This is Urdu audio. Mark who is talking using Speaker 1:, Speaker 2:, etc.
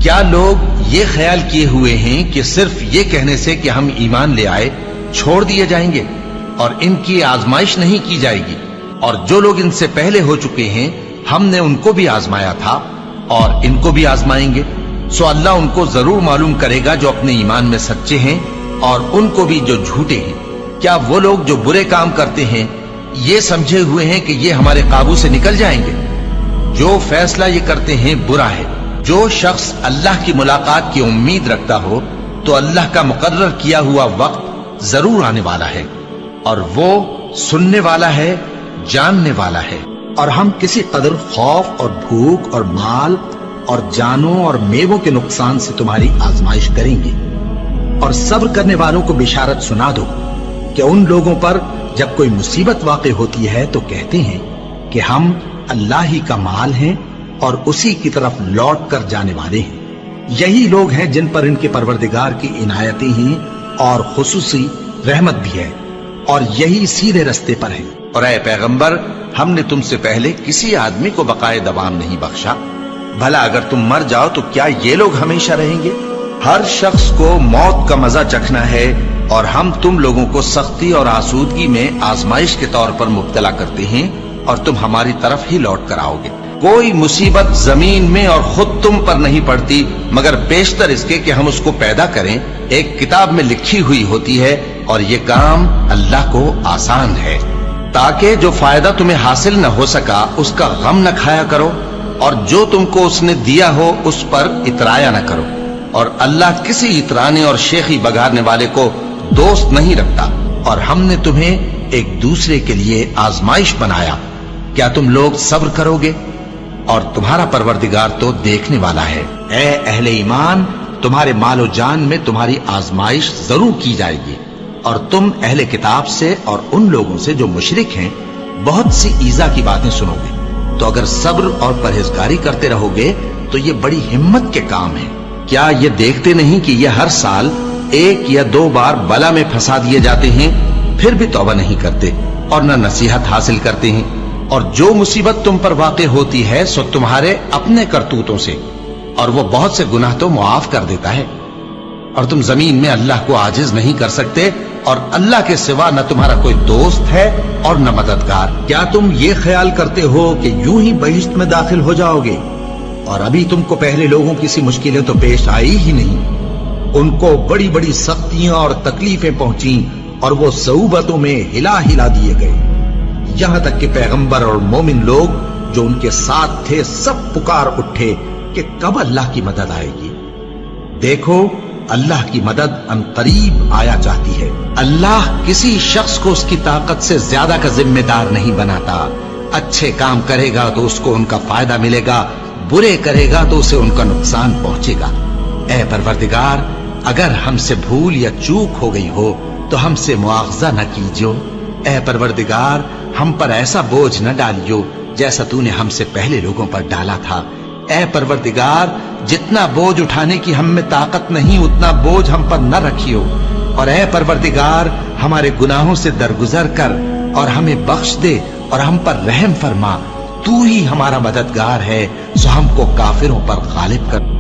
Speaker 1: کیا لوگ یہ خیال کیے ہوئے ہیں کہ صرف یہ کہنے سے کہ ہم ایمان لے آئے چھوڑ دیے جائیں گے اور ان کی آزمائش نہیں کی جائے گی؟ اور جو لوگ ان سے پہلے ہو چکے ہیں ہم نے ان کو بھی آزمایا تھا اور ان کو بھی آزمائیں گے، سو اللہ ان کو ضرور معلوم کرے گا جو اپنے ایمان میں سچے ہیں اور ان کو بھی جو جھوٹے ہیں۔ کیا وہ لوگ جو برے کام کرتے ہیں یہ سمجھے ہوئے ہیں کہ یہ ہمارے قابو سے نکل جائیں گے؟ جو فیصلہ یہ کرتے ہیں برا ہے۔ جو شخص اللہ کی ملاقات کی امید رکھتا ہو تو اللہ کا مقرر کیا ہوا وقت ضرور آنے والا ہے، اور وہ سننے والا ہے، جاننے والا ہے۔
Speaker 2: اور ہم کسی قدر خوف اور بھوک اور مال اور جانوں اور میووں کے نقصان سے تمہاری آزمائش کریں گے، اور صبر کرنے والوں کو بشارت سنا دو کہ ان لوگوں پر جب کوئی مصیبت واقع ہوتی ہے تو کہتے ہیں کہ ہم اللہ ہی کا مال ہیں اور اسی کی طرف لوٹ کر جانے والے ہیں۔ یہی لوگ ہیں جن پر ان کے پروردگار کی عنایتیں ہیں اور خصوصی رحمت بھی ہے، اور یہی سیدھے رستے پر ہیں۔
Speaker 1: اور اے پیغمبر، ہم نے تم سے پہلے کسی آدمی کو بقائے دوام نہیں بخشا، بھلا اگر تم مر جاؤ تو کیا یہ لوگ ہمیشہ رہیں گے؟ ہر شخص کو موت کا مزہ چکھنا ہے، اور ہم تم لوگوں کو سختی اور آسودگی میں آزمائش کے طور پر مبتلا کرتے ہیں، اور تم ہماری طرف ہی لوٹ کر آؤ گے۔ کوئی مصیبت زمین میں اور خود تم پر نہیں پڑتی مگر بیشتر اس کے کہ ہم اس کو پیدا کریں ایک کتاب میں لکھی ہوئی ہوتی ہے، اور یہ کام اللہ کو آسان ہے، تاکہ جو فائدہ تمہیں حاصل نہ ہو سکا اس کا غم نہ کھایا کرو، اور جو تم کو اس نے دیا ہو اس پر اترایا نہ کرو۔ اور اللہ کسی اترانے اور شیخی بگاڑنے والے کو دوست نہیں رکھتا۔ اور ہم نے تمہیں ایک دوسرے کے لیے آزمائش بنایا، کیا تم لوگ صبر کرو گے؟ اور تمہارا پروردگار تو دیکھنے والا ہے۔
Speaker 2: اے اہل ایمان، تمہارے مال و جان میں تمہاری آزمائش ضرور کی جائے گی، اور تم اہل کتاب سے اور ان لوگوں سے جو مشرک ہیں بہت سی ایذا کی باتیں سنو گے، تو اگر صبر اور پرہیزگاری کرتے رہو گے تو یہ بڑی ہمت کے کام ہے۔ کیا یہ دیکھتے نہیں کہ یہ ہر سال 1 یا 2 بار بلا میں پھنسا دیے جاتے ہیں، پھر بھی توبہ نہیں کرتے اور نہ نصیحت حاصل کرتے ہیں؟ اور جو مصیبت تم پر واقع ہوتی ہے سو تمہارے اپنے کرتوتوں سے، اور وہ بہت سے گناہ تو معاف کر دیتا ہے۔ اور تم زمین میں اللہ کو عاجز نہیں کر سکتے، اور اللہ کے سوا نہ تمہارا کوئی دوست ہے اور نہ مددگار۔ کیا تم یہ خیال کرتے ہو کہ یوں ہی بہشت میں داخل ہو جاؤ گے؟ اور ابھی تم کو پہلے لوگوں کی سی مشکلیں تو پیش آئی ہی نہیں۔ ان کو بڑی بڑی سختیاں اور تکلیفیں پہنچیں، اور وہ صعوبتوں میں ہلا ہلا دیے گئے، یہاں تک کہ پیغمبر اور مومن لوگ جو ان کے ساتھ تھے سب پکار اٹھے کہ کب اللہ کی مدد آئے گی۔ دیکھو، اللہ کی مدد ان قریب آیا چاہتی ہے۔ اللہ کسی شخص کو اس کی طاقت سے زیادہ کا ذمہ دار نہیں بناتا۔ اچھے کام کرے گا تو اس کو ان کا فائدہ ملے گا، برے کرے گا تو اسے ان کا نقصان پہنچے گا۔ اے پروردگار، اگر ہم سے بھول یا چوک ہو گئی ہو تو ہم سے مواخذہ نہ کیجو۔ اے پروردگار، ہم پر ایسا بوجھ نہ ڈالیو جیسا تو نے ہم سے پہلے لوگوں پر ڈالا تھا۔ اے پروردگار، جتنا بوجھ اٹھانے کی ہم میں طاقت نہیں اتنا بوجھ ہم پر نہ رکھیو، اور اے پروردگار ہمارے گناہوں سے درگزر کر اور ہمیں بخش دے اور ہم پر رحم فرما۔ تو ہی ہمارا مددگار ہے، سو ہم کو کافروں پر غالب کر۔